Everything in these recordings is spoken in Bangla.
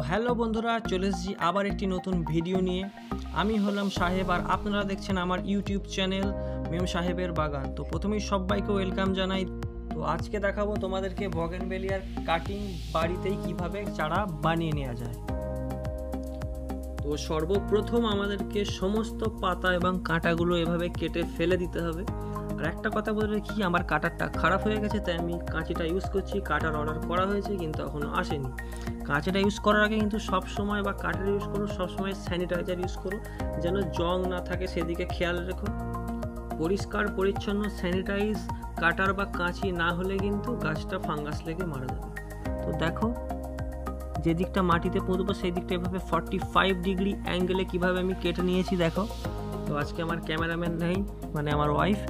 হ্যালো বন্ধুরা, চলে এসেছি আবার একটি নতুন ভিডিও নিয়ে। আমি হলাম সাহেব আর আপনারা দেখছেন আমার ইউটিউব চ্যানেল মেম সাহেবের বাগান। তো প্রথমেই সবাইকে ওয়েলকাম জানাই। তো আজকে দেখাবো তোমাদেরকে বগেনভেলিয়ার কাটিং বাড়িতেই কিভাবে চারা বানিয়ে নেওয়া যায়। তো সর্বপ্রথম আমাদেরকে সমস্ত পাতা এবং কাঁটাগুলো এভাবে কেটে ফেলে দিতে হবে। আর একটা কথা বলে রাখি, আমার কাটারটা খারাপ হয়ে গেছে, তাই আমি কাঁচিটা ইউজ করছি। কাটার অর্ডার করা হয়েছে কিন্তু এখনও আসেনি। কাঁচিটা ইউজ করার আগে কিন্তু সবসময় বা কাটার ইউজ করো, সবসময় স্যানিটাইজার ইউজ করো, যেন জং না থাকে সেদিকে খেয়াল রেখো। পরিষ্কার পরিচ্ছন্ন স্যানিটাইজ কাটার বা কাঁচি না হলে কিন্তু গাছটা ফাঙ্গাস লেগে মারা যাবে। তো দেখো, যে দিকটা মাটিতে পুঁতবো সেই দিকটা এভাবে 45 ডিগ্রি অ্যাঙ্গেলে কীভাবে আমি কেটে নিয়েছি দেখো। তো আজকে আমার ক্যামেরাম্যান নেই, মানে আমার ওয়াইফ,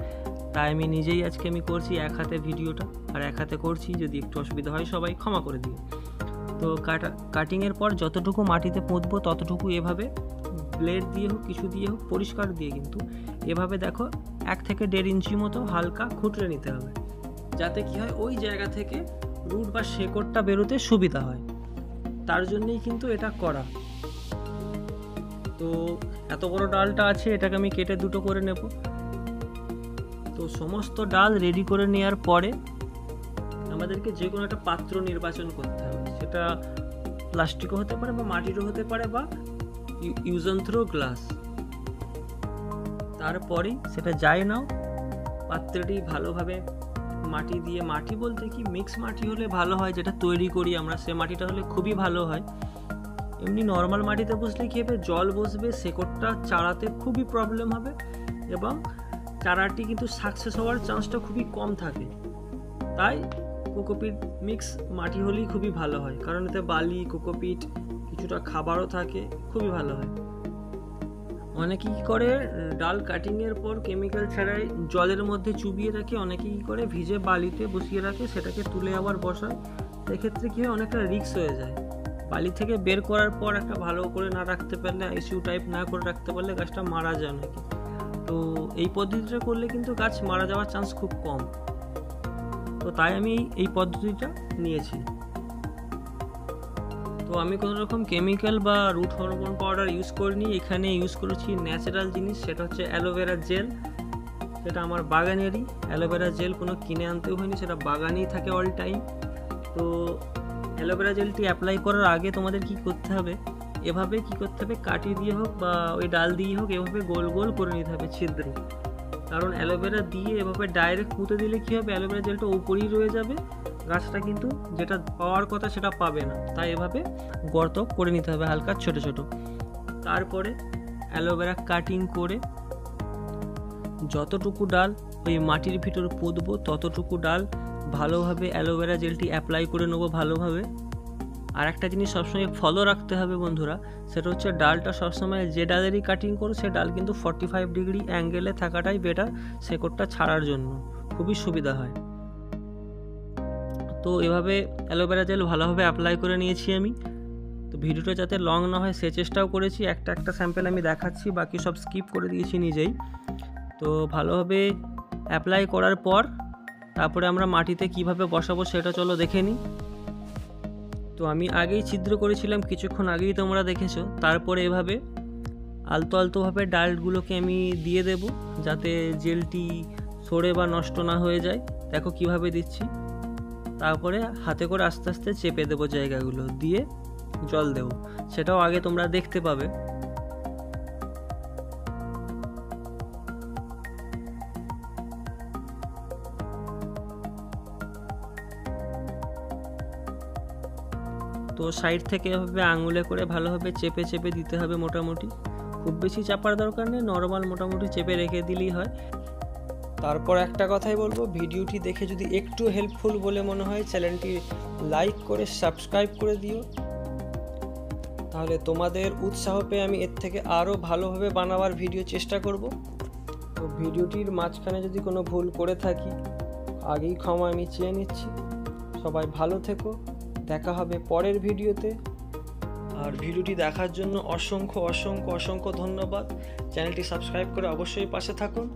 তাই আমি নিজেই আজকে আমি করছি এক হাতে ভিডিওটা, আর এক হাতে করছি। যদি একটু অসুবিধা হয় সবাই ক্ষমা করে দিও। তো কাটিংয়ের পর যতটুকু মাটিতে পুঁতবো ততটুকু এভাবে ব্লেড দিয়ে হোক, কিছু দিয়ে হোক, পরিষ্কার দিয়ে কিন্তু এভাবে দেখো 1 থেকে 1.5 ইঞ্চি মতো হালকা খুঁটরে নিতে হবে, যাতে কি হয় ওই জায়গা থেকে রুট বা শেকড়টা বেরোতে সুবিধা হয়। তার জন্যই কিন্তু এটা করা। তো এত বড় ডালটা আছে, এটাকে আমি কেটে দুটো করে নেব। তো সমস্ত ডাল রেডি করে নেওয়ার পরে আমাদেরকে যে কোনো একটা পাত্র নির্বাচন করতে হবে। সেটা প্লাস্টিকও হতে পারে বা মাটিরও হতে পারে বা ইউজ অ্যান্ড থ্রো গ্লাস। তারপরে সেটা যাই নাও, পাত্রটি ভালোভাবে মাটি দিয়ে, মাটি বলতে কি মিক্স মাটি হলে ভালো হয়, যেটা তৈরি করি আমরা, সে মাটিটা হলে খুবই ভালো হয়। এমনি নর্মাল মাটিতে বসলে কী হবে, জল বসবে, শেকড়টা চারাতে খুবই প্রবলেম হবে এবং চারাটি কিন্তু সাকসেস হওয়ার চান্সটা খুবই কম থাকে। তাই কোকোপিট মিক্স মাটি হলেই খুবই ভালো হয়, কারণ এতে বালি, কোকোপিট, কিছুটা খাবারও থাকে, খুবই ভালো হয়। অনেকে কী করে ডাল কাটিংয়ের পর কেমিক্যাল ছাড়াই জলের মধ্যে চুবিয়ে রাখে, অনেকে কী করে ভিজে বালিতে বসিয়ে রাখে, সেটাকে তুলে আবার বসায়। এক্ষেত্রে কী হয়, অনেকটা রিস্ক হয়ে যায়। বালি থেকে বের করার পর একটা ভালো করে না রাখতে পারলে, আইসিইউ টাইপ না করে রাখতে পারলে গাছটা মারা যায় নাকি। তো এই পদ্ধতিটা করলে কিন্তু গাছ মারা যাওয়ার চান্স খুব কম। তো তাই আমি এই পদ্ধতিটা নিয়েছি। তো আমি কোনো রকম কেমিক্যাল বা রুট হরমোন পাউডার ইউজ করিনি, এখানে ইউজ করেছি ন্যাচারাল জিনিস, সেটা হচ্ছে অ্যালোভেরা জেল। সেটা আমার বাগানেরই অ্যালোভেরা জেল, কোনো কিনে আনতেও হয়নি, সেটা বাগানেই থাকে অল টাইম। তো অ্যালোভেরা জেলটি অ্যাপ্লাই করার আগে তোমাদের কি করতে হবে, এভাবে কি করতে হবে, কাটি দিয়ে হোক বা ওই ডাল দিয়ে হোক, এভাবে গোল গোল করে নিতে হবে ছিদ্র। কারণ অ্যালোভেরা দিয়ে এভাবে ডাইরেক্ট পুঁতে দিলে কী হবে, অ্যালোভেরা জেলটা উপরেই রয়ে যাবে, গাছটা কিন্তু যেটা পাওয়ার কথা সেটা পাবে না। তাই এভাবে গর্ত করে নিতে হবে হালকা ছোট ছোট। তারপরে অ্যালোভেরা কাটিং করে যতটুকু ডাল ওই মাটির ভিতর পুঁতবো ততটুকু ডাল ভালোভাবে অ্যালোভেরা জেলটি অ্যাপ্লাই করে নেবো ভালোভাবে। আর একটা জিনিস সবসময় ফলো রাখতে হবে বন্ধুরা, সেটা হচ্ছে ডালটা সবসময় যে ডালেরই কাটিং করো সে ডাল কিন্তু 45 ডিগ্রি অ্যাঙ্গেলে থাকাটাই বেটার, শেকড়টা ছাড়ার জন্য খুবই সুবিধা হয়। তো এভাবে অ্যালোভেরা জেল ভালোভাবে অ্যাপ্লাই করে নিয়েছি আমি। তো ভিডিওটা যাতে লং না হয় সে চেষ্টাও করেছি, একটা একটা স্যাম্পেল আমি দেখাচ্ছি, বাকি সব স্কিপ করে দিয়েছি নিজেই। তো ভালোভাবে অ্যাপ্লাই করার পর তারপরে আমরা মাটিতে কিভাবে বসাবো সেটা চলো দেখে নিই। তো আমি আগেই ছিদ্র করেছিলাম, কিছুক্ষণ আগেই তোমরা দেখেছো। তারপরে এভাবে আলতো আলতোভাবে ডালগুলোকে আমি দিয়ে দেব, যাতে জেলটি সরে বা নষ্ট না হয়ে যায়। দেখো কিভাবে দিচ্ছি। তারপরে হাতে করে আস্তে আস্তে চেপে দেবো, জায়গাগুলো দিয়ে জল দেব, সেটাও আগে তোমরা দেখতে পাবে। তো সাইড থেকে এভাবে আঙুলে করে ভালোভাবে চেপে চেপে দিতে হবে মোটামুটি, খুব বেশি চাপার দরকার নেই, নর্মাল মোটামুটি চেপে রেখে দিলেই হয়। তারপর একটা কথাই বলবো, ভিডিওটি দেখে যদি একটু হেল্পফুল বলে মনে হয় চ্যানেলটি লাইক করে সাবস্ক্রাইব করে দিও, তাহলে তোমাদের উৎসাহ পেয়ে আমি এর থেকে আরও ভালোভাবে বানাবার ভিডিও চেষ্টা করব। তো ভিডিওটির মাঝখানে যদি কোনো ভুল করে থাকি আগেই ক্ষমা আমি চেয়ে নিচ্ছি। সবাই ভালো থেকো, দেখা হবে পরের ভিডিওতে। আর ভিডিওটি দেখার জন্য অসংখ্য অসংখ্য অসংখ্য ধন্যবাদ। চ্যানেলটি সাবস্ক্রাইব করে অবশ্যই পাশে থাকুন।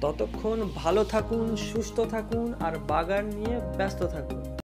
ততক্ষণ ভালো থাকুন, সুস্থ থাকুন আর বাগান নিয়ে ব্যস্ত থাকুন।